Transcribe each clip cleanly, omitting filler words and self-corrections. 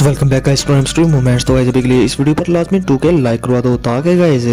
So welcome back guys to stream moments. तो guys अभी के लिए इस वीडियो पर लास्ट में 2K लाइक करवा दो ताकि गाइस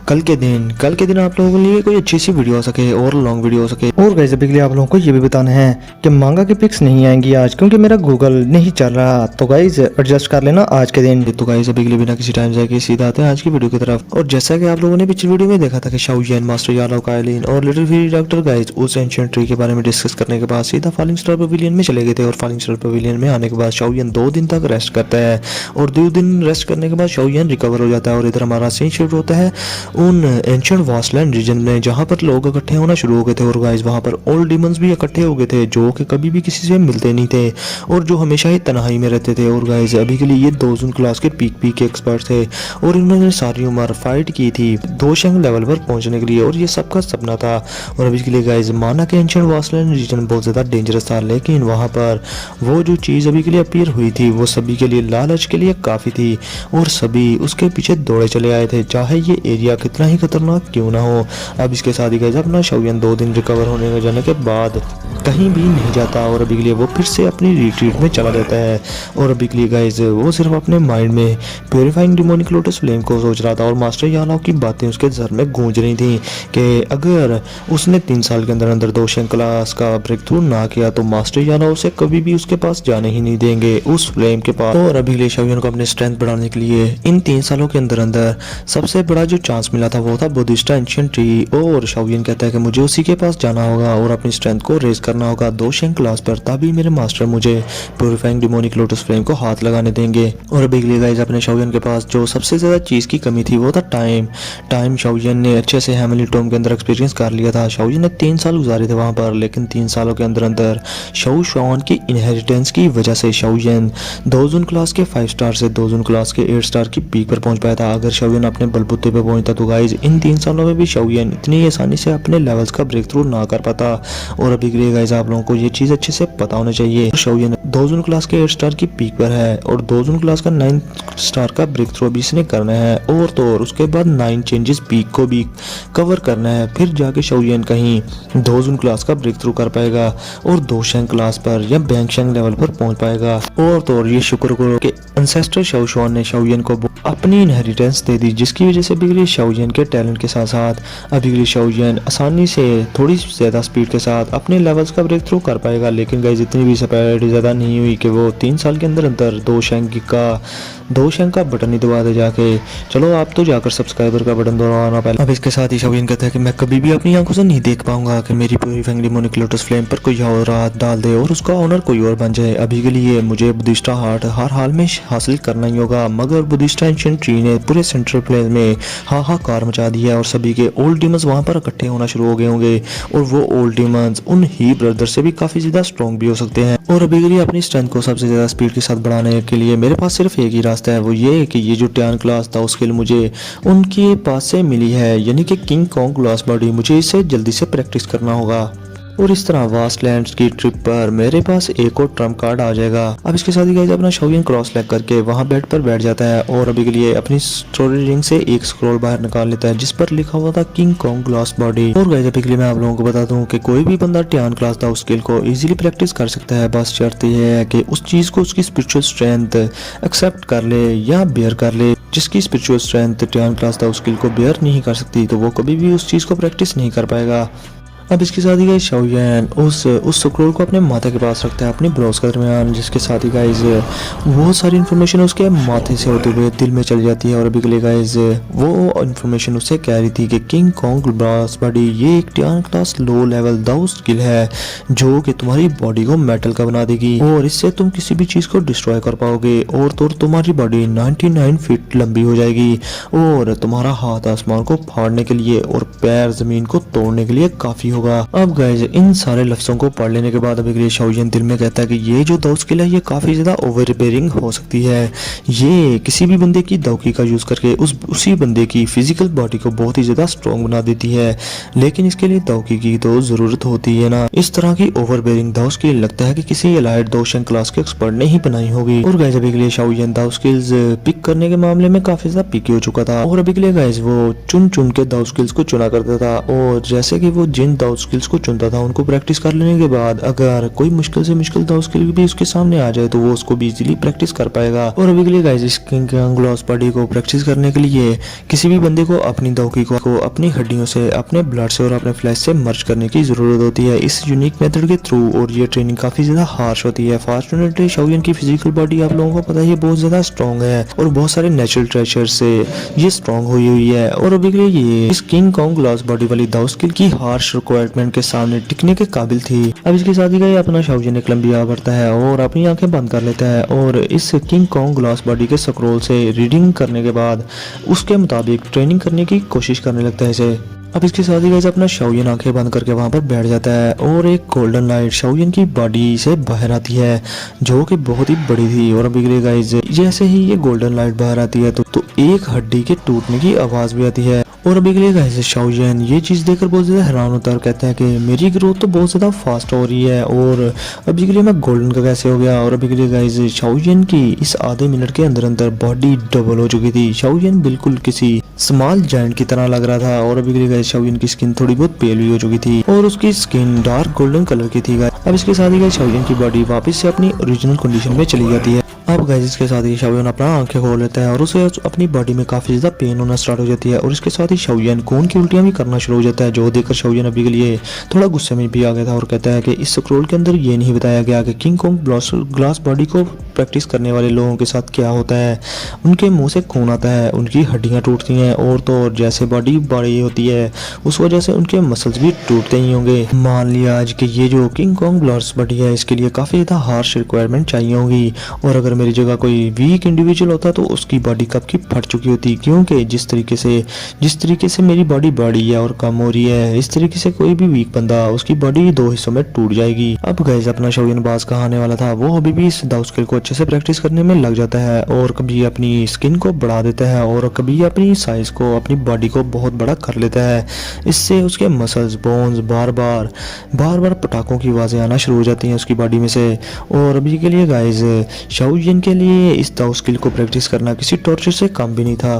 कल के दिन आप लोगों के लिए कोई अच्छी सी वीडियो हो सके और लॉन्ग वीडियो हो सके। और गाइस अभी के लिए आप लोगों को ये भी बताना है कि मांगा की पिक्स नहीं आएंगी आज क्योंकि मेरा गूगल नहीं चल रहा, तो गाइस एडजस्ट कर लेना आज के दिन। तो गाइस अभी के लिए बिना किसी टाइम जाके सीधा आते हैं आज की वीडियो की तरफ। और जैसा कि आप लोगों ने पिछली वीडियो में देखा था कि शाओ यान, मास्टर यालो, काइलिन और लिटिल फ्री डॉक्टर गाइस उस एंशिएंट ट्री के बारे में डिस्कस करने के बाद सीधा फॉलिंग स्टार पवेलियन में चले गए थे। और फॉलिंग स्टार पवेलियन में आने के बाद शाओ यान 2 दिन तक रेस्ट करता है और 2 दिन रेस्ट करने के बाद शाओ यान रिकवर हो जाता है। और इधर हमारा सीन शिफ्ट होता है उन एंशिएंट वास्टलैंड रीजन में जहां पर लोग इकट्ठे होना शुरू हो गए थे। और गाइस वहां पर ओल्ड डीमंस भी इकट्ठे हो गए थे जो कि कभी भी किसी से मिलते नहीं थे और जो हमेशा ही तन्हाई में रहते थे। और गाइस अभी के लिए ये 2 जून क्लास के पीक के एक्सपर्ट थे और इन्होंने सारी उम्र फाइट की थी दोशंग लेवल पर पहुंचने के लिए और ये सबका सपना था। और अभी के लिए गाइस माना कि एंशिएंट वास्टलैंड रीजन बहुत ज्यादा डेंजरस था, लेकिन वहां पर वो जो चीज अभी के लिए अपीयर हुई थी वो सभी के लिए लालच के लिए काफी थी और सभी उसके पीछे दौड़े चले आए थे चाहे ये एरिया कितना ही खतरनाक क्यों ना हो। अब इसके साथ ही गाइस अपना शाओ यान 2 दिन रिकवर होने के जाने के बाद कहीं भी नहीं जाता और अभी के लिए वो फिर से अपनी रिट्रीट में चला जाता है। और अभी के लिए गाइस वो सिर्फ अपने माइंड में प्योरीफाइंग डिमोनिक लोटस फ्लेम को सोच रहा था और मास्टर यालाओ की बातें उसके सर में गूंज रही थी कि अगर उसने 3 साल के अंदर अंदर दोशंग क्लास का ब्रेक थ्रू ना किया तो मास्टर यालाओ उसे कभी भी उसके पास जाने ही नहीं देंगे उस फ्लेम के पास। और अभी के लिए शाओ यान को अपने स्ट्रेंथ बढ़ाने के लिए इन 3 सालों के अंदर अंदर सबसे बड़ा जो चांस मिला था वो था बुद्धिस्टा एंशिएंट ट्री। और शाओ यान कहता है कि मुझे उसी के पास जाना होगा और अपनी स्ट्रेंथ को रेज करना होगा दोशंग क्लास पर, तभी मेरे मास्टर मुझे प्यूरिफाइंग डिमोनिक लोटस फ्लेम को हाथ लगाने देंगे। और अभी के लिए गाइस अपने शाओ यान के पास जो सबसे ज्यादा चीज की कमी थी वो था टाइम शाओ यान ने अच्छे से हेमली टोम के अंदर एक्सपीरियंस कर लिया था। शाओ यान ने 3 साल गुजारे थे वहां पर, लेकिन 3 सालों के अंदर अंदर शाओ शुआन की इनहेरिटेंस की वजह से शाओ यान 2 जून क्लास के 5 स्टार से 2 जून क्लास के 8 स्टार की पीक पर पहुंच पाया था। अगर शाओ यान अपने बलबूते पे पहुंचता तो गाइस इन 3 सालों में भी शाओ यान इतनी आसानी से अपने लेवल्स का ब्रेक थ्रू ना कर पाता। और अभी के लिए गाइस आप लोगों को ये चीज अच्छे से पता होना चाहिए शाओ यान 2 जून क्लास के 8 स्टार की पीक पर है और 2 जून क्लास का 9 स्टार का ब्रेक थ्रू भी इसने करना है और तो और उसके बाद 9 चेंजेस पीक को भी कवर करना है, फिर जाके शाओ यान कहीं 2 जून क्लास का ब्रेक थ्रू कर पाएगा और दोशंग क्लास पर या बैंगशंग लेवल पर पहुंच पाएगा। और तो और ये शुक्र करो कि एंसेस्टर शाओ शुआन ने शाओ यान को अपनी इनहेरिटेंस दे दी जिसकी वजह से बिगड़ी शाओ यान के टैलेंट के साथ साथ अभी के लिए शाओ यान आसानी से थोड़ी ज्यादा स्पीड के साथ अपने लेवल्स का ब्रेक थ्रू कर पाएगा। लेकिन गाइस इतनी भी सपैरिटी ज्यादा नहीं हुई कि वो 3 साल के अंदर अंदर दोशंग का बटन ही दबा दे जाके। चलो आप तो जाकर सब्सक्राइबर का बटन दबाना पहले। अब इसके साथ ही शाओ यान कहता है कि मैं कभी भी अपनी आंखों से नहीं देख पाऊंगा कि मेरी प्यूरिफाइंग डिमोनिक लोटस फ्लेम पर कोई और हाथ डाल दे और उसका ऑनर कोई और बन जाए। अभी के लिए मुझे बुद्धिस्टा हार्ट हर हाल में हासिल करना ही होगा। मगर बुद्धिस्टा एंशिएंट ट्री ने पूरे सेंट्रल प्लेन में हाहाकार मचा दिया है और सभी के ओल्ड डीमंस वहां पर इकट्ठे होना शुरू हो गए होंगे और वो ओल्ड डीमंस उन ही ब्रदर से भी काफी ज्यादा स्ट्रॉन्ग भी हो सकते हैं। और अभी के लिए अपनी स्ट्रेंथ को सबसे ज्यादा स्पीड के साथ बढ़ाने के लिए मेरे पास सिर्फ एक ही रास्ता है, वो ये कि ये जो टियान क्लास था उसके लिए मुझे उनके पास से मिली है यानी कि किंग कॉन्ग ग्लास बॉडी, मुझे इसे जल्दी से प्रैक्टिस करना होगा। और इस तरह वास्टलैंड्स की ट्रिप पर मेरे पास एक और ट्रम्प कार्ड आ जाएगा। अब इसके साथ ही गाइस अपना शाओ यान क्रॉस लेग करके वहां बेड पर बैठ जाता है और अभी के लिए अपनी स्टोरी रिंग से एक स्क्रॉल बाहर निकाल लेता है जिस पर लिखा हुआ था किंग कॉन्ग ग्लास बॉडी। और गाइस अभी के लिए मैं आप लोगों को बता दूं कि कोई भी बंदा टियान क्लास था उस स्किल को इजीली प्रैक्टिस कर सकता है, बस शर्त यह है कि उस चीज को उसकी स्पिरिचुअल स्ट्रेंथ एक्सेप्ट कर ले या बेयर कर ले। जिसकी स्पिरिचुअल स्ट्रेंथ टियान क्लास था उस स्किल को बेयर नहीं कर सकती तो वो कभी भी उस चीज को प्रैक्टिस नहीं कर पाएगा। अब इसके साथ ही गाइस शाओ यान उस स्क्रोल को अपने माथे के पास रखता है अपनी ब्रोस के दरमियान, जिसके साथ ही गाइस बहुत सारी इन्फॉर्मेशन उसके माथे से होते हुए दिल में चली जाती है। और अभी के लिए गाइस वो इन्फॉर्मेशन उससे कह रही थी कि किंग कॉन्ग ग्लास बॉडी ये एक टियान क्लास लो लेवल दाउ स्किल है जो कि तुम्हारी बॉडी को मेटल का बना देगी और इससे तुम किसी भी चीज को डिस्ट्रॉय कर पाओगे और तो तुम्हारी बॉडी 99 फीट लंबी हो जाएगी और तुम्हारा हाथ आसमान को फाड़ने के लिए और पैर जमीन को तोड़ने के लिए काफी होगा। अब गाइस इन सारे लफ्जों को पढ़ लेने के बाद अभी के लिए शाओ यान दिल में कहता है कि ये जो दाउ स्किल है ये काफी ज्यादा ओवरबेयरिंग हो सकती है, ये किसी भी बंदे की दाउकी का यूज करके उसी बंदे की फिजिकल बॉडी को बहुत ही ज्यादा स्ट्रॉन्ग बना देती है, लेकिन इसके लिए दाउकी की तो जरूरत होती है ना। इस तरह की ओवरबेयरिंग दाउ स्किल लगता है कि किसी एलाइड दोशंग क्लास के एक्सपर्ट ने ही बनाई होगी। और गाइस अभी के लिए शाओ यान दाउ स्किल्स पिक करने के मामले में काफी ज्यादा पिकी हो चुका था और अभी के लिए गाइस वो चुन चुन के दाउ स्किल्स को चुना करता था और जैसे कि वो जिन दाव स्किल्स को चुनता था। उनको प्रैक्टिस कर लेने के बाद अगर कोई मुश्किल से मुश्किल दाव स्किल भी उसके सामने आ जाए तो वो उसको भी इजीली प्रैक्टिस कर पाएगा। और अभी के लिए गाइस इस किंग कॉन्ग लॉस्ट बॉडी को प्रैक्टिस करने के लिए किसी भी बंदे को अपनी दावकी को अपनी हड्डियों से, अपने ब्लड से और अपने फ्लैश से मर्ज करने की जरूरत होती है इस यूनिक मेथड के थ्रू। और ये ट्रेनिंग काफी ज्यादा हार्श होती है। फॉर्चुनेटली शाओलिन की फिजिकल बॉडी आप लोगों को पता है बहुत ज्यादा स्ट्रॉन्ग है और बहुत सारे नेचुरल ट्रेजर से ये स्ट्रॉन्ग हुई है। और अभी के लिए ये इस किंग कॉन्ग लॉस्ट बॉडी वाली दाव स्किल की हार्श रिक्वायरमेंट के सामने टिकने के काबिल थी। अब इसके साथ ही गए अपना शाओलिन एक लंबी आग भरता है और अपनी आंखें बंद कर लेता है और इस किंग कॉन्ग लॉस्ट बॉडी के स्क्रॉल से रीडिंग करने के बाद उसके मुताबिक ट्रेनिंग करने की कोशिश करने लगता है इसे। अब इसके साथ ही गाइस अपना शाओलिन आंखें बंद करके वहां पर बैठ जाता है और एक गोल्डन लाइट शाओलिन की बॉडी से बाहर आती है जो कि बहुत ही बड़ी थी। और अभी के लिए गाइस जैसे ही ये गोल्डन लाइट बाहर आती है तो एक हड्डी के टूटने की आवाज भी आती है। और अभी के लिए गाइस शाओलिन ये चीज देखकर बहुत ज्यादा हैरान होता है और कहता है कि मेरी ग्रोथ तो बहुत ज्यादा फास्ट हो रही है और अभी के लिए मैं गोल्डन का कैसे हो गया। और अभी के लिए गाइस शाओलिन की इस आधे मिनट के अंदर अंदर बॉडी डबल हो चुकी थी। शाओलिन बिल्कुल किसी स्मॉल जायंट की तरह लग रहा था। और अभी के लिए गाइस शाओलिन की स्किन थोड़ी बहुत पेल भी हो चुकी थी और उसकी स्किन डार्क गोल्डन कलर की थी। अब इसके साथ ही गाइस शाओलिन की बॉडी वापस से अपनी ओरिजिनल कंडीशन में चली जाती है। अब गाइस इसके साथ ही शाओलिन अपना आंखें खोल लेता है और उसे अपनी बॉडी में काफी ज्यादा पेन होना स्टार्ट हो जाती है। और इसके साथ ही शाओलिन खून की उल्टियां भी करना शुरू हो जाता है जो देखकर शाओलिन अभी के लिए थोड़ा गुस्से में भी आ गया था और कहता है कि इस स्क्रॉल के अंदर ये नहीं बताया गया कि किंग कॉन्ग ग्लास बॉडी को प्रैक्टिस करने वाले लोगों के साथ क्या होता है। उनके मुंह से खून आता है, उनकी हड्डियां टूटती हैं और तो और जैसे बॉडी बड़ी होती है उस वजह से उनके मसल्स भी टूटते ही होंगे। मान लिया आज कि ये जो किंग कॉन्ग ग्लास बॉडी है इसके लिए काफी ज्यादा हार्श रिक्वायरमेंट चाहिए होगी और अगर मेरी जगह कोई वीक इंडिविजुअल होता तो उसकी बॉडी कब की फट चुकी होती, क्योंकि जिस तरीके से मेरी बॉडी बड़ी है और कम हो रही है इस तरीके से कोई भी वीक बंदा उसकी बॉडी दो हिस्सों में टूट जाएगी। अब गाइस अपना शाओलिन बाज कहा आने वाला था वो अभी भी इस दाव स्किल को अच्छे से प्रैक्टिस करने में लग जाता है और कभी अपनी स्किन को बढ़ा देता है और कभी अपनी साइज को, अपनी बॉडी को बहुत बड़ा कर लेता है। इससे उसके मसल्स, बोन्स बार बार पटाखों की आवाजें आना शुरू हो जाती हैं उसकी बॉडी में से। और अभी के लिए गाइस शाओलिन के लिए इस दाव स्किल को प्रैक्टिस करना किसी टॉर्चर से कम भी नहीं था।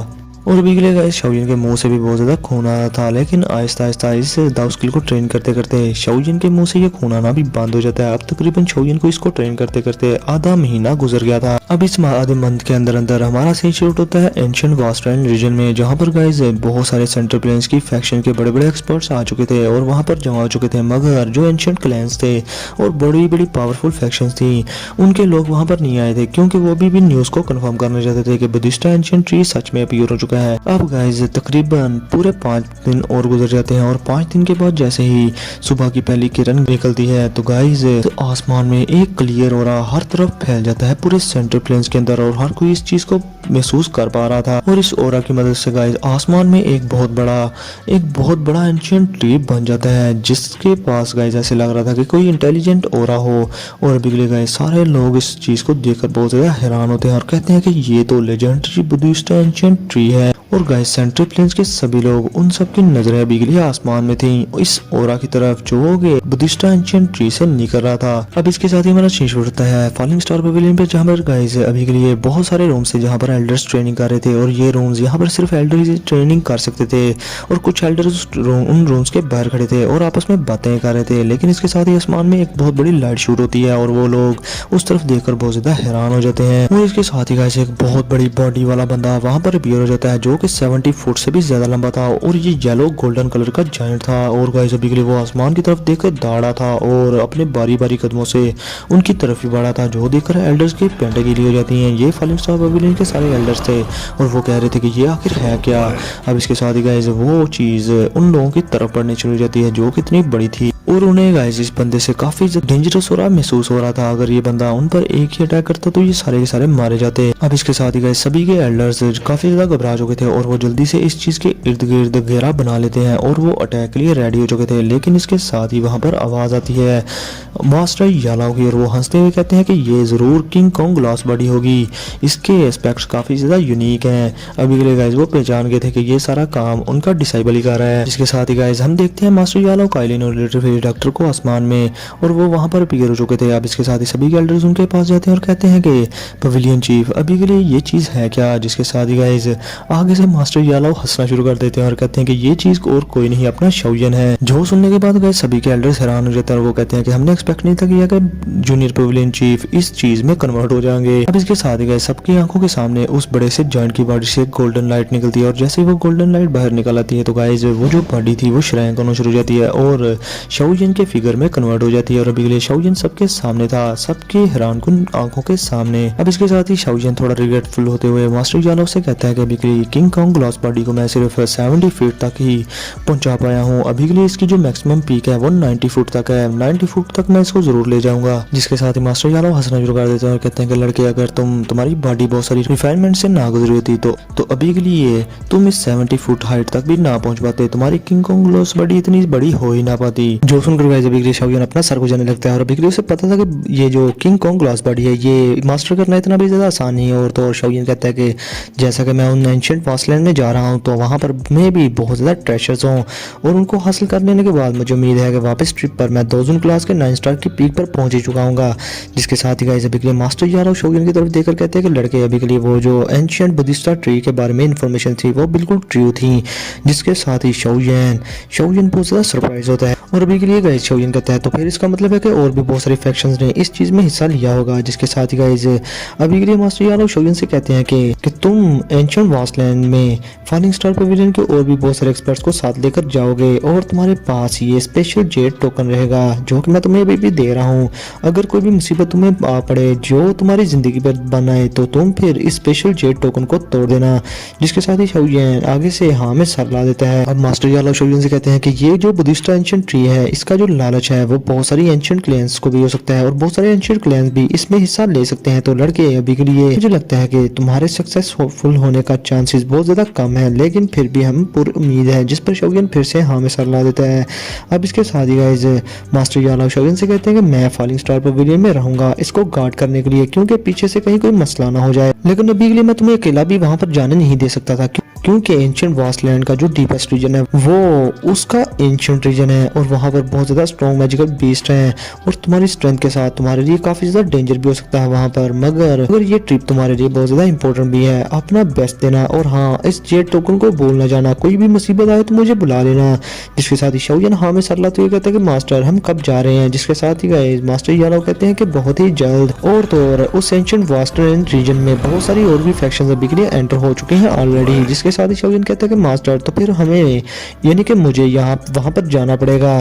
और अभी के लिए गाइस शाओलिन के मुंह से भी बहुत ज्यादा खून आ रहा था लेकिन आहिस्ता आहिस्ता इस दाव स्किल को ट्रेन करते करते शाओलिन के मुंह से ये खून आना भी बंद हो जाता है। अब तकरीबन शाओलिन को इसको ट्रेन करते करते आधा महीना गुजर गया था। अब इस आधे मंथ के अंदर अंदर हमारा सीन शुरू होता है एंशिएंट वास्टलैंड रीजन में जहाँ पर गाइस बहुत सारे सेंट्रल प्लेन्स की फैक्शन के बड़े बड़े एक्सपर्ट्स आ चुके थे और वहाँ पर जमा हो चुके थे। मगर जो एंशिएंट क्लैंस थे और बड़ी बड़ी पावरफुल फैक्शंस थी उनके लोग वहाँ पर नहीं आए थे क्योंकि वो भी न्यूज को कंफर्म करना चाहते थे कि बुद्धिस्ट एंशिएंट ट्री सच में अपीयर हो चुका है। अब गाइस तकरीबन पूरे 5 दिन और गुजर जाते हैं और 5 दिन के बाद जैसे ही सुबह की पहली किरण निकलती है तो गाइस आसमान में एक क्लियर ऑरा हर तरफ फैल जाता है पूरे सेंट्रल प्लेन्स के अंदर और हर कोई इस चीज को महसूस कर पा रहा था। और इस ऑरा की मदद से गाइस आसमान में एक बहुत बड़ा एंशिएंट ट्री बन जाता है जिसके पास गाइस ऐसे लग रहा था कि कोई इंटेलिजेंट ऑरा हो। और अभी के लिए गाइस सारे लोग इस चीज को देखकर बहुत ज्यादा हैरान होते हैं और कहते हैं कि ये तो लेजेंडरी बुद्धिस्ट एंशिएंट ट्री है। और गाइस सेंट्रल प्लेन्स के सभी लोग, उन सब की नजरें अभी के लिए आसमान में थी इस ऑरा की तरफ जो कि बुद्धिस्ट एंशिएंट ट्री से निकल रहा था। अब इसके साथ ही हमारा सीन शुरू होता है फॉलिंग स्टार पवेलियन पे जहाँ पर गाइस अभी के लिए बहुत सारे रूम्स थे जहाँ पर एल्डर्स ट्रेनिंग कर रहे थे और ये रूम्स यहाँ पर सिर्फ एल्डर्स ही ट्रेनिंग कर सकते थे और कुछ एल्डर्स उन रूम्स के बाहर खड़े थे और आपस में बातें कर रहे थे। लेकिन इसके साथ ही आसमान में एक बहुत बड़ी लाइट शूट होती है और वो लोग उस तरफ देखकर बहुत ज्यादा हैरान हो जाते हैं। और इसके साथ ही गाइस एक बहुत बड़ी बॉडी वाला बंदा वहां पर अपीयर हो जाता है जो कि 70 फुट से भी ज्यादा लंबा था और ये येलो गोल्डन कलर का जायंट था। और गाइस अभी के लिए वो आसमान की तरफ देखकर दौड़ा था और अपने बारी बारी कदमों से उनकी तरफ ही बढ़ा था जो देखकर एल्डर्स की पेंटे गीली हो जाती हैं। ये फॉलिंग स्टार पवेलियन के सारे एल्डर्स थे और वो कह रहे थे कि ये आखिर है क्या। अब इसके साथ ही गाइस वो चीज उन लोगों की तरफ बढ़नी शुरू हो जाती है जो कितनी बड़ी थी और उन्हें गाइस इस बंदे से काफी डेंजरस हो रहा महसूस हो रहा था। अगर ये बंदा उन पर एक ही अटैक करता तो ये सारे के सारे मारे जाते। अब इसके साथ ही गाइस सभी के एल्डर्स काफी ज्यादा घबरा चुके थे और वो जल्दी से इस चीज के इर्द गिर्द घेरा बना लेते हैं और वो अटैक के लिए रेडी हो चुके थे। लेकिन इसके साथ ही वहां पर आवाज आती है मास्टर यालाओ की और वो हंसते हुए कहते हैं कि ये जरूर किंग कॉन्ग ग्लास बॉडी होगी, इसके एस्पेक्ट्स काफी ज्यादा यूनिक हैं। अभी के लिए गाइस वो पहचान गए थे कि ये सारा काम उनका डिसाइबल ही कर रहा है। इसके साथ ही गाइस हम देखते हैं मास्टर यालाओ, काइलिन और लिटिल फेरी डॉक्टर को आसमान में और वो वहाँ पर अपीयर हो चुके थे। अब इसके साथ ही सभी के एल्डर्स उनके पास जाते हैं और कहते हैं कि पवेलियन चीफ अभी के लिए ये चीज़ है क्या। जिसके साथ ही गाइस आगे से मास्टर यालो हंसना शुरू कर देते हैं और कहते हैं कि ये चीज़ और कोई नहीं अपना शाओयन है। जो सुनने के बाद गाइस सभी के एल्डर्स हैरान हो जाते हैं और वो कहते हैं कि हमने एक्सपेक्ट नहीं था कि अगर जूनियर पवेलियन चीफ इस चीज़ में कन्वर्ट हो जाएंगे। अब इसके साथ ही गाइस सबकी आंखों के सामने उस बड़े से जॉइंट की बॉडी से गोल्डन लाइट निकलती है और जैसे ही वो गोल्डन लाइट बाहर निकल आती है तो गाइस वो जो बॉडी थी वो श्रैंक होना शुरू हो जाती है और शाओयन के फिगर में कन्वर्ट हो जाती है। और अभी के लिए शाओयन सबके सामने था, सबके हैरानकुन आंखों के सामने। अब इसके साथ ही शाओयन थोड़ा रिग्रेटफुल होते हुए मास्टर यालो से कहता है कि अभी के लिए किंग कॉन्ग ग्लास बॉडी को मैं सिर्फ 70 फीट तक ही पहुंचा पाया हूँ। अभी के लिए इसकी जो मैक्सिमम पीक है वो 90 फुट तक है, 90 फुट तक मैं इसको जरूर ले जाऊंगा। जिसके साथ ही मास्टर यालो हंसना शुरू कर देते हैं और कहते हैं कि लड़के अगर तुम्हारी बॉडी बहुत सारी रिफाइनमेंट से ना गुजरी होती तो अभी के लिए तुम इस 70 फुट हाइट तक भी ना पहुंच पाते, तुम्हारी किंग कॉन्ग ग्लास बॉडी इतनी बड़ी हो ही ना पाती। जो सुनकर गाइस अभी के लिए शाओयन अपना सर को जाने लगता है और अभी के लिए उसे पता था कि ये जो किंग कॉन्ग ग्लास बॉडी है ये मास्टर करना इतना भी ज्यादा आसान नहीं है। और तो शाओयन कहता है कि जैसा कि मैं उन एंशिएंट वास्टलैंड में जा रहा हूँ तो वहाँ पर में भी बहुत ज्यादा ट्रेजर्स हों और उनको हासिल कर लेने के बाद मुझे उम्मीद है कि वापस ट्रिप पर मैं दोजुन क्लास के 9 स्टार की पीक पर पहुंच ही चुका हूँ। जिसके साथ ही गाइस अभी के लिए मास्टर यारो शाओयन की तरफ देखकर कहते हैं कि लड़के अभी के लिए वो जो एंशिएंट बुद्धिस्टा ट्री के बारे में इंफॉर्मेशन थी वो बिल्कुल ट्रू थी। जिसके साथ ही शाओयन बहुत ज्यादा सरप्राइज होता है और अभी के लिए गाइस शाओयन कहता है तो फिर इसका मतलब है कि और भी बहुत सारी फैक्शंस ने इस चीज में हिस्सा लिया होगा। जिसके साथ ही गाइस अभी के लिए मास्टर यारो शाओयन से कहते हैं कि तुम एंशिएंट वास्टलैंड में फॉलिंग स्टार पवेलियन के और भी बहुत सारे एक्सपर्ट्स को साथ लेकर जाओगे और तुम्हारे पास ये स्पेशल जेट टोकन रहेगा जो कि मैं तुम्हें अभी भी दे रहा हूँ। अगर कोई भी मुसीबत तुम्हें आ पड़े जो तुम्हारी जिंदगी पर बनाए तो तुम फिर इस स्पेशल जेट टोकन को तोड़ देना। जिसके साथ ही शाओयन आगे से हाँ में सर ला देता है। अब मास्टर यालो शाओयन से कहते हैं कि ये जो बुद्धिस्ट एंशिएंट ट्री है इसका जो लालच है वो बहुत सारी एंशिएंट क्लैंस को भी हो सकता है और बहुत सारे एंशिएंट क्लैंस भी इसमें हिस्सा ले सकते हैं। तो लड़के अभी के लिए मुझे लगता है कि तुम्हारे सक्सेसफुल होने का चांसेस बहुत ज्यादा कम है लेकिन फिर भी हम पूरी उम्मीद है। जिस पर शाओयन फिर से हाँ में सर ला देता है। अब इसके साथ ही गाइस मास्टर यालो शाओयन से कहते हैं कि मैं फॉलिंग स्टार पवेलियन में रहूंगा इसको गार्ड करने के लिए क्योंकि पीछे से कहीं कोई मसला ना हो जाए। लेकिन अभी के लिए मैं तुम्हें अकेला भी वहां पर जाने नहीं दे सकता था क्योंकि एंशिएंट वास्टलैंड का जो डीपेस्ट रीजन है वो उसका एंशिएंट रीजन है और वहां पर बहुत ज्यादा स्ट्रॉन्ग मैजिकल बीस्ट हैं और तुम्हारी स्ट्रेंथ के साथ तुम्हारे लिए काफी ज्यादा डेंजर भी हो सकता है वहां पर। मगर ये ट्रिप तुम्हारे लिए बहुत ज्यादा इंपॉर्टेंट भी है, अपना बेस्ट देना और हाँ इस जेट टोकन को भूल ना जाना, कोई भी मुसीबत आए तो मुझे बुला लेना। जिसके साथ ही शाओयन हाँ में सर लाते हुए कहता है कि मास्टर हम कब जा रहे हैं। जिसके साथ ही गाइस मास्टर यालो कहते हैं कि बहुत ही जल्द। और तो और उस एंशिएंट वास्टलैंड रीजन में बहुत सारी और भी फैक्शंस अभी के लिए एंटर हो चुके हैं ऑलरेडी। जिसके साथ ही शाओयन कहता है कि मास्टर तो फिर हमें यानी कि मुझे वहां पर जाना पड़ेगा।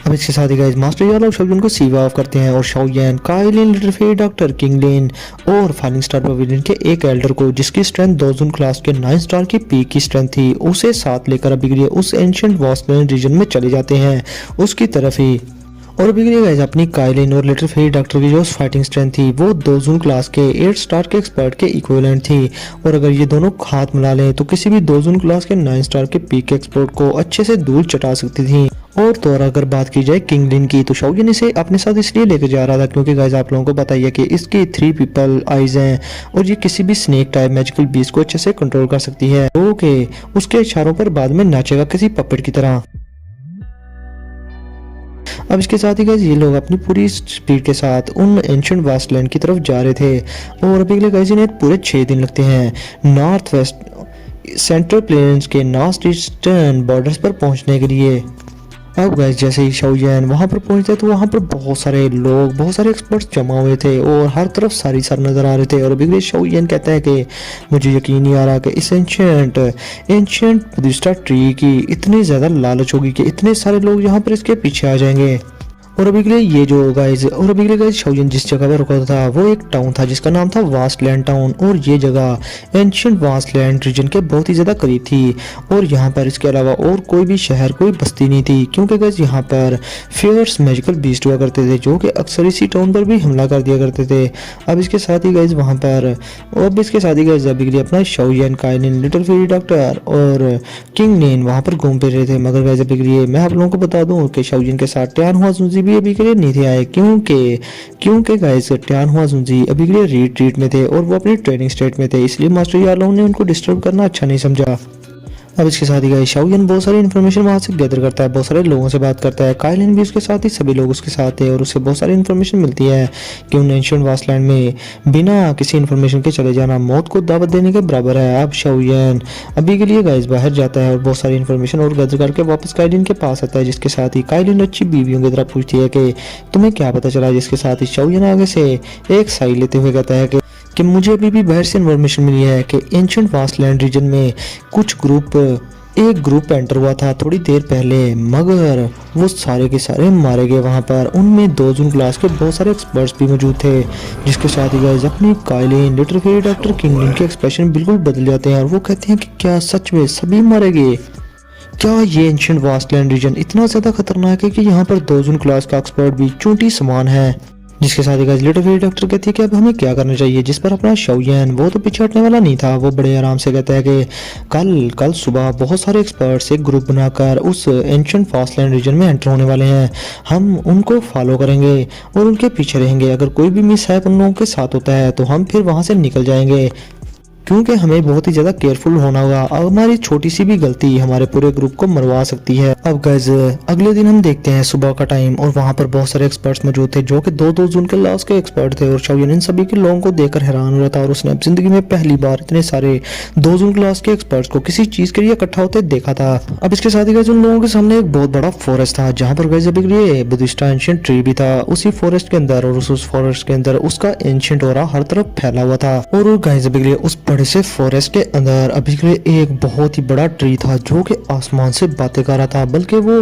अब इसके साथ ही गाइस मास्टर यालो शाओयन को सीव ऑफ करते हैं और Shaoyan Kaelin little fairy doctor Kinglin और फॉलिंग स्टार पवेलियन के एक एल्डर को जिसकी स्ट्रेंथ दोजुन क्लास के 9 स्टार की पीक की स्ट्रेंथ थी उसे साथ लेकर अभी के लिए उस एंशिएंट वास्टलैंड रीजन में चले जाते हैं उसकी तरफ ही। और अभी के लिए गाइस अपनी काइलिन और लिटिल फेरी डॉक्टर की जो फाइटिंग स्ट्रेंथ थी वो दोजुन क्लास के 8 स्टार के एक्सपर्ट के इक्विवेलेंट थी और अगर ये दोनों हाथ मिला लें तो किसी भी दोजुन क्लास के 9 स्टार के पीक के एक्सपर्ट को अच्छे से दूर चटा सकती थी। और तो और अगर बात की जाए किंगलिन की तो शाओयन इसे अपने साथ इसलिए लेकर जा रहा था क्योंकि गाइस आप लोगों को पता ही है कि इसकी 3 पीपल आइज हैं और ये किसी भी स्नेक टाइप मैजिकल बीस्ट को अच्छे से कंट्रोल कर सकती है जो कि उसके इशारों पर बाद में नाचेगा किसी पपेट की तरह। अब इसके साथ ही गाइस ये लोग अपनी पूरी स्पीड के साथ उन एंशिएंट वास्टलैंड की तरफ जा रहे थे और अभी के लिए गाइस इन्हें पूरे 6 दिन लगते हैं नॉर्थ वेस्ट सेंट्रल प्लेन्स के नॉर्थ ईस्टर्न बॉर्डर्स पर पहुंचने के लिए। अब गाइस जैसे ही शाओयन वहां पर पहुंचते तो वहां पर बहुत सारे लोग बहुत सारे एक्सपर्ट्स जमा हुए थे और हर तरफ सारी सर नजर आ रहे थे। और अभी के लिए शाओयन कहता है कि मुझे यकीन नहीं आ रहा कि इस एंशिएंट बुद्धिस्टा ट्री की इतनी ज्यादा लालच होगी कि इतने सारे लोग यहाँ पर इसके पीछे आ जाएंगे। और अभी के लिए ये जो गाइस शाओयन जिस जगह पर रुका था वो एक टाउन था जिसका नाम था वास्टलैंड टाउन और ये जगह एंशिएंट वास्टलैंड रीजन के बहुत ही ज्यादा करीब थी और यहाँ पर इसके अलावा और कोई भी शहर कोई बस्ती नहीं थी क्योंकि गाइस यहाँ पर फियर्स मैजिकल बीस्ट हुआ करते थे जो कि अक्सर इसी टाउन पर भी हमला कर दिया करते थे। अब इसके साथ ही गाइस वहाँ पर अभी के लिए अपना Shaoyan Kaelin little fairy doctor और किंगलिन वहाँ पर घूम फिर रहे थे। मगर गाइस अभी के लिए मैं आप लोगों को बता दूं कि शाओयन के साथ टियान हुआ जुंजी भी अभी के लिए नहीं थे आए क्योंकि गाइस टियान हुआ जुंजी अभी के लिए रिट्रीट में थे और वो अपनी ट्रेनिंग स्टेट में थे इसलिए मास्टर यालो ने उनको डिस्टर्ब करना अच्छा नहीं समझा। अब इसके साथ ही गाइस शाओयन बहुत सारी इन्फॉर्मेशन वहाँ से गैदर करता है, बहुत सारे लोगों से बात करता है। काइलिन भी उसके साथ ही सभी लोग उसके साथ थे और उसे बहुत सारी इन्फॉर्मेशन मिलती है कि उन एंशिएंट वास्टलैंड में बिना किसी इन्फॉर्मेशन के चले जाना मौत को दावत देने के बराबर है। अब शाओयन अभी के लिए गाइस बाहर जाता है और बहुत सारी इन्फॉर्मेशन और गैदर करके वापस काइलिन के पास आता है, जिसके साथ ही काइलिन अच्छी बीवियों की तरह पूछती है कि तुम्हें क्या पता चला, जिसके साथ ही शाओयन आगे से एक साई लेते हुए कहता है कि मुझे अभी भी बाहर से इन्फॉर्मेशन मिली है कि एंशिएंट वास्टलैंड रीजन में एक ग्रुप एंटर हुआ था थोड़ी देर पहले, मगर वो सारे के सारे मारे गए वहाँ पर। उनमें 2 जून क्लास के बहुत सारे एक्सपर्ट्स भी मौजूद थे, जिसके साथ ही गाइस अपनी Kaelin little fairy doctor Kinglin के एक्सप्रेशन बिल्कुल बदल जाते हैं और वो कहते हैं कि क्या सच में सभी मारे गए? क्या ये एंशिएंट वास्टलैंड रीजन इतना ज़्यादा खतरनाक है कि यहाँ पर 2 जून क्लास का एक्सपर्ट भी चूंटी समान है? जिसके साथ ही गाइस लिटिल फेरी डॉक्टर कहती है कि अब हमें क्या करना चाहिए, जिस पर अपना शाओयन वो तो पीछे हटने वाला नहीं था। वो बड़े आराम से कहता है कि कल सुबह बहुत सारे एक्सपर्ट्स एक ग्रुप बनाकर उस एंशिएंट वास्टलैंड रीजन में एंटर होने वाले हैं। हम उनको फॉलो करेंगे और उनके पीछे रहेंगे। अगर कोई भी मिसहैप उन लोगों के साथ होता है तो हम फिर वहां से निकल जाएंगे, क्योंकि हमें बहुत ही ज़्यादा केयरफुल होना होगा। हमारी छोटी सी भी गलती हमारे पूरे ग्रुप को मरवा सकती है। अब गाइस अगले दिन हम देखते हैं सुबह का टाइम और वहाँ पर बहुत सारे एक्सपर्ट्स मौजूद थे जो कि 2 जून के लास्ट के एक्सपर्ट थे और शाओयन इन सभी के लोगों को देखकर हैरान हो रहा था और उसने अब जिंदगी में पहली बार इतने सारे 2 जून क्लास के एक्सपर्ट्स को किसी चीज़ के लिए इकट्ठा होते देखा था। अब इसके साथ ही गाइस उन लोगों के सामने एक बहुत बड़ा फॉरेस्ट था जहाँ पर गाइस अभी ये बुद्धिस्ट एंशिएंट ट्री भी था उसी फॉरेस्ट के अंदर, और उस फॉरेस्ट के अंदर उसका एंशिएंट ऑरा हर तरफ फैला हुआ था। और गाइस अभी उस बड़े से फॉरेस्ट के अंदर अभी के लिए एक बहुत ही बड़ा ट्री था जो कि आसमान से बातें कर रहा था, बल्कि वो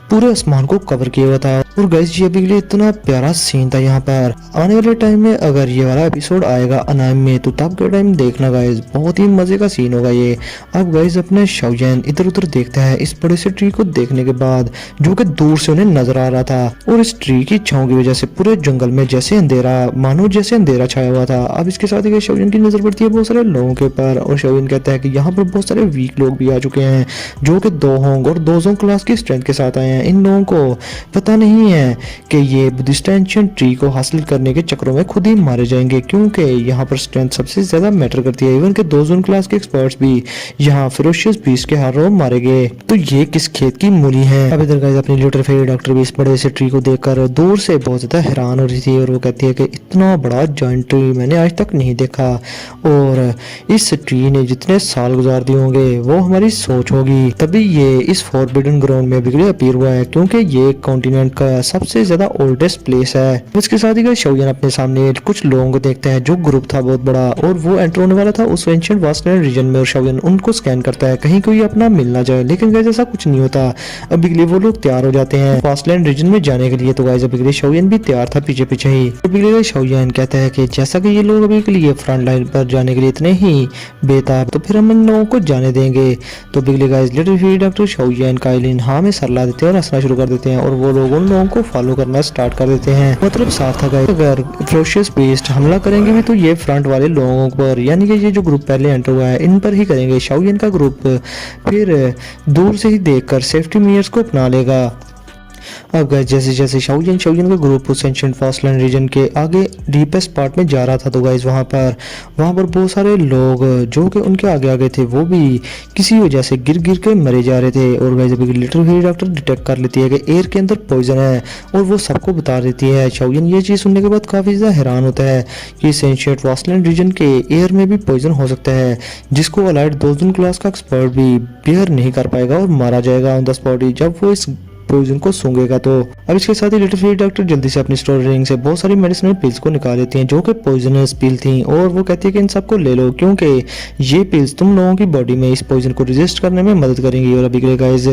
पूरे आसमान को कवर किया हुआ था। और गाइस ये अभी के लिए इतना प्यारा सीन था। यहाँ पर आने वाले टाइम में अगर ये वाला एपिसोड आएगा अनाइम में तो तब के टाइम देखना गाइस, बहुत ही मजे का सीन होगा ये। अब गाइस अपने शाओयन इधर उधर देखता है इस बड़े से ट्री को देखने के बाद जो कि दूर से उन्हें नजर आ रहा था, और इस ट्री की छांव की वजह से पूरे जंगल में जैसे अंधेरा, मानो जैसे अंधेरा छाया हुआ था। अब इसके साथ ही शाओयन की नजर पड़ती है बहुत सारे लोगों के ऊपर और शाओयन कहता है कि यहाँ पर बहुत सारे वीक लोग भी आ चुके हैं जो कि 2 होंग और 2 क्लास की स्ट्रेंथ के साथ आए हैं। इन लोगों को पता नहीं है कि ये बुद्धिस्ट एंशिएंट ट्री को हासिल करने के चक्करों में खुद ही मारे जाएंगे, क्योंकि यहाँ पर स्ट्रेंथ सबसे ज्यादा मैटर करती है। इवन के 2 जून क्लास के एक्सपर्ट्स भी यहाँ फेरोशियस बीस्ट के हाथों मारे गए। तो ये किस खेत की मूली है? अब इधर गाइस अपनी लिटिल फेरी डॉक्टर भी इस बड़े से ट्री को देखकर दूर से बहुत ज्यादा हैरान हो रही थी और वो कहती है कि इतना बड़ा जॉइंट ट्री मैंने आज तक नहीं देखा, और इस ट्री ने जितने साल गुजार दिए होंगे वो हमारी सोच होगी, तभी ये इस फॉरबिडन ग्राउंड में भी अपीयर हुआ है, क्योंकि ये कॉन्टिनेंट का सबसे ज्यादा ओल्डेस्ट प्लेस है। इसके साथ ही शाओयन अपने सामने कुछ लोगों को देखता है जो ग्रुप था बहुत बड़ा और वो एंटर होने वाला था उस एंशिएंट वास्टलैंड रीजन में, और शाओयन उनको स्कैन करता है कहीं कोई अपना मिल ना जाए, लेकिन गाइस ऐसा कुछ नहीं होता। अभी के लिए वो लोग तैयार हो जाते हैं वास्टलैंड रीजन में जाने के लिए। तो गाइस अभी के लिए शाओयन भी तैयार था पीछे पीछे ही। अभी के लिए शाओयन कहता है कि जैसा कि ये लोग अभी के लिए फ्रंट लाइन पर जाने के लिए इतने ही बेताब, तो फिर हम इन लोगों को जाने देंगे। तो बिगली guys little fairy doctor Shaoyan Kaelin हाँ में सर ला देते हैं और हंसना शुरू कर देते हैं और वो लोग उन लोगों को फॉलो करना स्टार्ट कर देते हैं। मतलब साफ था गाइस, अगर फेरोशियस बीस्ट हमला करेंगे भी तो ये फ्रंट वाले लोगों पर, यानी कि ये जो ग्रुप पहले एंटर हुआ है इन पर ही करेंगे। शाओयन का ग्रुप फिर दूर से ही देखकर सेफ्टी मेजर्स को अपना लेगा। अब गाइस जैसे जैसे शाओयन का ग्रुप उस एंशिएंट वास्टलैंड रीजन के आगे डीपेस्ट पार्ट में जा रहा था, तो गाइस वहाँ पर बहुत सारे लोग जो कि उनके आगे आगे थे वो भी किसी वजह से गिर गिर के मरे जा रहे थे। और गाइस अभी लिटिल फेरी डॉक्टर डिटेक्ट कर लेती है कि एयर के अंदर पॉइजन है और वो सबको बता देती है। शाओयन ये चीज़ सुनने के बाद काफ़ी ज़्यादा हैरान होता है कि इस एंशिएंट वास्टलैंड रीजन के एयर में भी पॉइजन हो सकता है, जिसको अलाइड 2 जून क्लास का एक्सपर्ट भी बेयर नहीं कर पाएगा और मारा जाएगा ऑन द स्पॉट ही जब वो इस पॉइजन को सूंघेगा। तो अब इसके साथ ही लिटिल फेरी डॉक्टर जल्दी से अपनी स्टोर रिंग से बहुत सारी मेडिसिनल पिल्स को निकाल लेती हैं जो कि पॉइजनस पिल थी, और वो कहती है कि इन सबको ले लो क्योंकि ये पिल्स तुम लोगों की बॉडी में इस पॉइजन को रेजिस्ट करने में मदद करेंगी। और अभी गाइस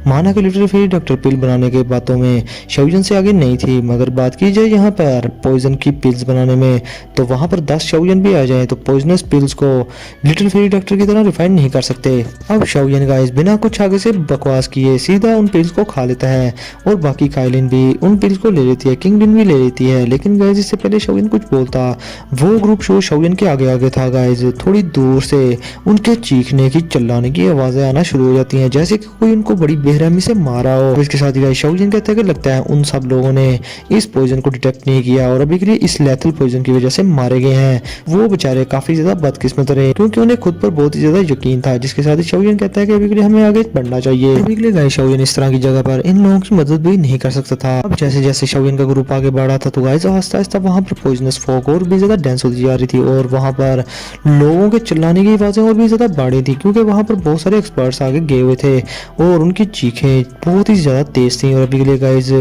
माना कि लिटिल फेरी डॉक्टर पिल बनाने के बातों में शाओयन से आगे नहीं थी, मगर बात की जाए यहाँ पर पॉइजन की पिल्स बनाने में तो वहाँ पर 10 शाओयन भी आ जाए तो पॉइजनस पिल्स को लिटिल फेरी डॉक्टर की तरह रिफाइन नहीं कर सकते। अब शाओयन गाइस बिना कुछ आगे से बकवास किए सीधा उन पिल्स को खा लेता जाता है और बाकी काइलिन भी उन पिल्स को ले लेती है, किंग लिन भी ले लेती है। लेकिन गाइज इससे पहले शाओलिन कुछ बोलता, वो ग्रुप शो शाओलिन के आगे आगे था गाइज। थोड़ी दूर से उनके चीखने की चिल्लाने की आवाजें आना शुरू हो जाती हैं, जैसे कि कोई उनको बड़ी बेरहमी से मारा हो। इसके साथ ही गाइज शाओलिन कहता है कि लगता है उन सब लोगों ने इस पॉइजन को डिटेक्ट नहीं किया और अभी के लिए इस लेथल पॉइजन की वजह से मारे गए हैं। वो बेचारे काफी ज्यादा बदकिस्मत रहे क्योंकि उन्हें खुद पर बहुत ही ज्यादा यकीन था। जिसके साथ ही शाओलिन कहता है कि अभी के लिए हमें आगे बढ़ना चाहिए। अभी के लिए गाइज शाओलिन इस तरह की जगह पर इन लोगों की मदद भी नहीं कर सकता था। अब जैसे जैसे शाओलिन का ग्रुप आगे बढ़ा था तो गाइज आहिस्ता आहिस्ता वहां पर पॉइजनस फॉग और भी ज्यादा डेंस होती जा रही थी और वहां पर लोगों के चिल्लाने की आवाजें और भी ज्यादा बढ़ रही थी क्योंकि वहां पर बहुत सारे एक्सपर्ट्स आगे गए हुए थे और उनकी चीखें बहुत ही ज्यादा तेज थी। और अभी के लिए गाइज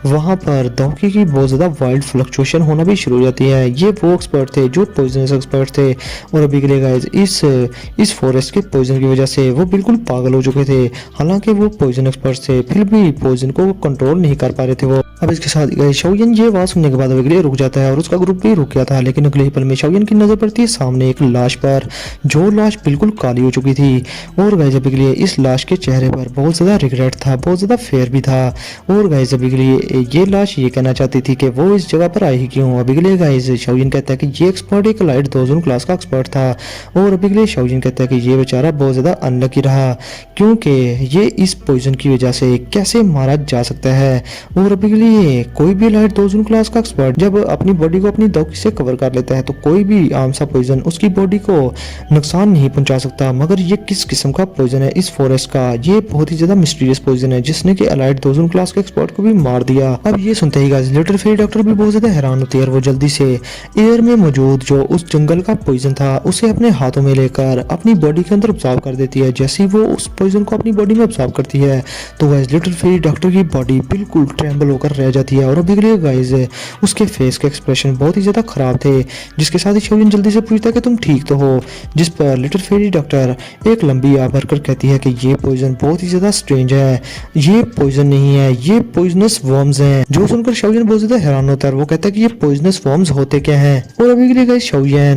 वहां पर धोखे की बहुत ज्यादा वाइल्ड फ्लक्चुएशन होना भी शुरू हो जाती है। ये वो एक्सपर्ट थे जो पॉइजनस एक्सपर्ट थे और अभी के लिए गाइज इस फॉरेस्ट के पॉइजन की वजह से वो बिल्कुल पागल हो चुके थे। हालांकि वो पॉइजन एक्सपर्ट थे फिर भी पॉइजन को कंट्रोल नहीं कर पा रहे थे वो। अब इसके साथ गाइज शाओलिन ये आवाज सुनने के बाद अभी के लिए रुक जाता है और उसका ग्रुप भी रुक गया था। लेकिन अगले ही पल में शाओलिन की नजर पड़ती है सामने एक लाश पर, जो लाश बिल्कुल काली हो चुकी थी। और गाइज अभी के लिए इस लाश के चेहरे पर बहुत ज्यादा रिग्रेट था, बहुत ज्यादा फेयर भी था। और गाइज अभी के लिए ये लाश ये कहना चाहती थी कि वो इस जगह पर आई ही क्यों। अभी के लिए गाइज शाओलिन कहता है कि ये एक्सपर्ट एक लाइट दोजन क्लास का एक्सपर्ट था और अभी के लिए शाओलिन कहता है कि ये बेचारा बहुत ज्यादा अनलकी रहा क्योंकि ये इस पॉइजन की वजह से कैसे मारा जा सकता है। और अभी के लिए कोई भी लाइट दोजन क्लास का एक्सपर्ट जब अपनी बॉडी को अपनी दौकी से कवर कर लेता है तो कोई भी आम सा पॉइजन उसकी बॉडी को नुकसान नहीं पहुंचा सकता। मगर ये किस किस्म का पॉइजन है इस फॉरेस्ट का, ये बहुत ही ज्यादा मिस्टीरियस पॉइजन है जिसने कि अलाइट दोजन क्लास के एक्सपर्ट को भी मार दिया। अब ये सुनते ही गाइस लिटिल फेरी डॉक्टर भी बहुत ज्यादा हैरान होती है और वो जल्दी से एयर में मौजूद जो उस जंगल का पॉइजन था उसे अपने हाथों में लेकर अपनी बॉडी के अंदर ऑब्जर्व कर देती है। जैसे ही वो उस पॉइजन को अपनी बॉडी में ऑब्जर्व करती है तो गाइस लिटिल फेरी डॉक्टर की बॉडी बिल्कुल ट्रेम्बल होकर रह जाती है और अभी के लिए गाइस उसके फेस के एक्सप्रेशन बहुत ही ज्यादा खराब थे। जिसके साथ ही शाओलिन जल्दी से पूछता है कि तुम ठीक तो हो, जिस पर लिटिल फेरी डॉक्टर एक लंबी आह भरकर कहती है कि ये पॉइजन बहुत ही ज्यादा स्ट्रेंज है, ये पॉइजन नहीं है, ये पॉइजनस वर्म्स हैं। जो सुनकर शाओलिन बहुत ज्यादा हैरान होता है और वो कहता है कि ये पॉइजनस वर्म्स होते क्या हैं। और अभी के लिए गाइस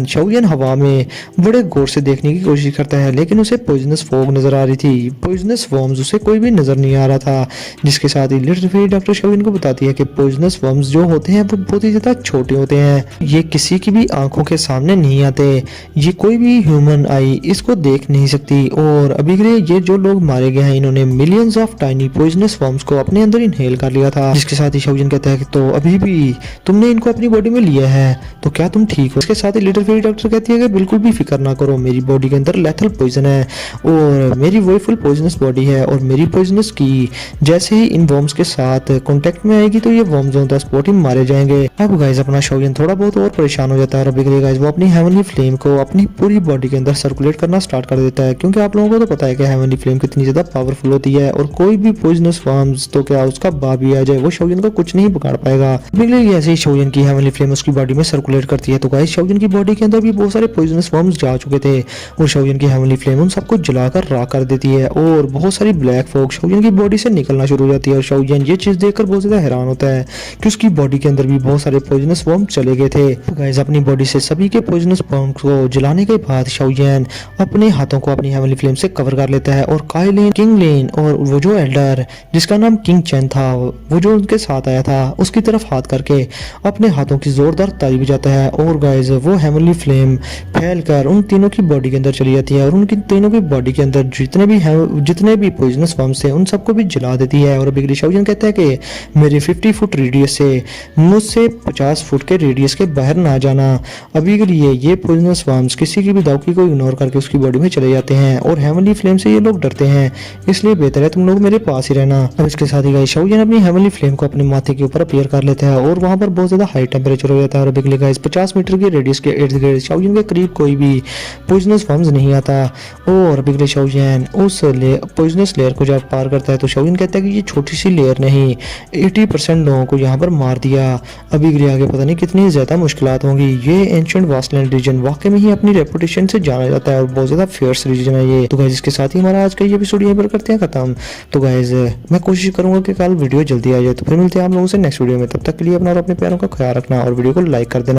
शाओलिन हवा में बड़े गौर से देखने की कोशिश करता है लेकिन उसे पॉइजनस फॉग नजर आ रही थी, पॉइजनस वर्म्स उसे कोई भी नजर नहीं आ रहा था। जिसके साथ ही लिटिल फेरी डॉक्टर शाओलिन को बताती है कि पॉइजनस वर्म्स जो होते हैं वो बहुत ही ज्यादा छोटे होते हैं, ये किसी की भी आंखों के सामने नहीं आते, ये कोई भी ह्यूमन आई इसको देख नहीं सकती। और अभी के लिए ये जो लोग मारे गए हैं इन्होंने millions of tiny poisonous worms को अपने अंदर इनहेल कर लिया था। जिसके साथ ही शाओलिन कहता है कि तो अभी भी तुमने इनको अपनी बॉडी में लिया है तो क्या तुम ठीक हो। इसके साथ ही लिटिल फेरी डॉक्टर कहती है कि बिल्कुल भी फिक्र ना करो, मेरी बॉडी के अंदर लेथल पॉइजन है और मेरी वही फुल पॉइजनस बॉडी है और मेरी पॉइजनस की जैसे ही इन वर्म्स के साथ कांटेक्ट में आएगी तो ये वर्म्स ऑन द स्पॉट ही मारे जाएंगे। अब गाइस अपना शाओलिन थोड़ा बहुत और परेशान हो जाता है और अभी के लिए गाइस वो अपनी हेवनली फ्लेम को अपनी पूरी बॉडी के अंदर सर्कुलेट करना स्टार्ट कर देता है क्योंकि आप लोगों को तो पता है कि हेवनली फ्लेम कितनी ज्यादा पावरफुल होती है और कोई भी पॉइजनस वर्म्स तो क्या उसका बाप भी आ जाए वो शाओलिन को कुछ नहीं बिगाड़ पाएगा। अभी के लिए ऐसे ही शाओलिन की हेवनली फ्लेम उसकी बॉडी में सर्कुलेट करती है तो गाइस शाओलिन की बॉडी के अंदर भी बहुत सारे पॉइजनस वर्म्स जा चुके थे और शाओलिन की हेवनली फ्लेम उन सबको जलाकर राख कर देती है और बहुत सारी ब्लैक फॉग शाओलिन की बॉडी से निकलना शुरू हो जाती है। और शाओलिन ये चीज देखकर बहुत ज्यादा हैरान होता है कि उसकी बॉडी के अंदर भी बहुत सारे पॉइजनस वर्म चले गए थे। तो गाइस अपनी बॉडी से सभी के पॉइजनस वर्म को जलाने के बाद शाओलिन अपने हाथों को अपनी हेवनली फ्लेम से कवर कर लेता है और काइलिन, किंग लिन और वो जो एल्डर जिसका नाम किंग चेन था वो जो उनके साथ आया था उसकी तरफ हाथ करके अपने हाथों की जोरदार ताली बजाता है और गाइस वो हेवनली फ्लेम फैलकर उन तीनों की बॉडी के अंदर चली जाती है और उनकी तीनों की बॉडी के अंदर जितने भी पॉइजनस वर्म्स थे उन सबको भी जला देती है। और अभी शाओलिन कहता है कि मेरे 50 फुट रेडियस से मुझसे 50 फुट के रेडियस के बाहर ना जाना। अभी के लिए ये पॉइजनस वर्म्स किसी की भी दावकी को इग्नोर करके उसकी बॉडी में चले जाते हैं और हेवनली फ्लेम से ये लोग डरते हैं, इसलिए बेहतर है तुम लोग मेरे पास ही रहना। अब इसके साथ ही गाइस शाओलिन अपनी हेवनली फ्लेम को अपने माथे के ऊपर अपीयर कर लेता है और वहां पर बहुत ज्यादा हाई टेंपरेचर हो जाता है। और अभी के लिए गाइस 50 मीटर के रेडियस के इर्द गिर्द शाओलिन के करीब कोई भी पॉइजनस वर्म्स नहीं आता। और अभी के लिए शाओलिन उस पॉइजनस लेयर को जब पार करता है तो शाओलिन कहता है कि ये छोटी सी लेयर नहीं 80% लोगों को यहाँ पर मार दिया। अभी के लिए आगे पता नहीं कितनी ज्यादा मुश्किलात होंगी। ये एंशिएंट वास्टलैंड रीजन वाकई में ही अपनी रेपुटेशन से जाना जाता है और बहुत ज्यादा फेयर्स रीजन है ये। तो गाइस इसके साथ ही हमारा आज का ये एपिसोड यहीं पर करते हैं खत्म। तो गाइस मैं कोशिश करूंगा कि कल वीडियो जल्दी आ जाए। तो फिर मिलते हैं आप लोगों से नेक्स्ट वीडियो में, तब तक के लिए अपना और अपने प्यारों का ख्याल रखना और वीडियो को लाइक कर देना।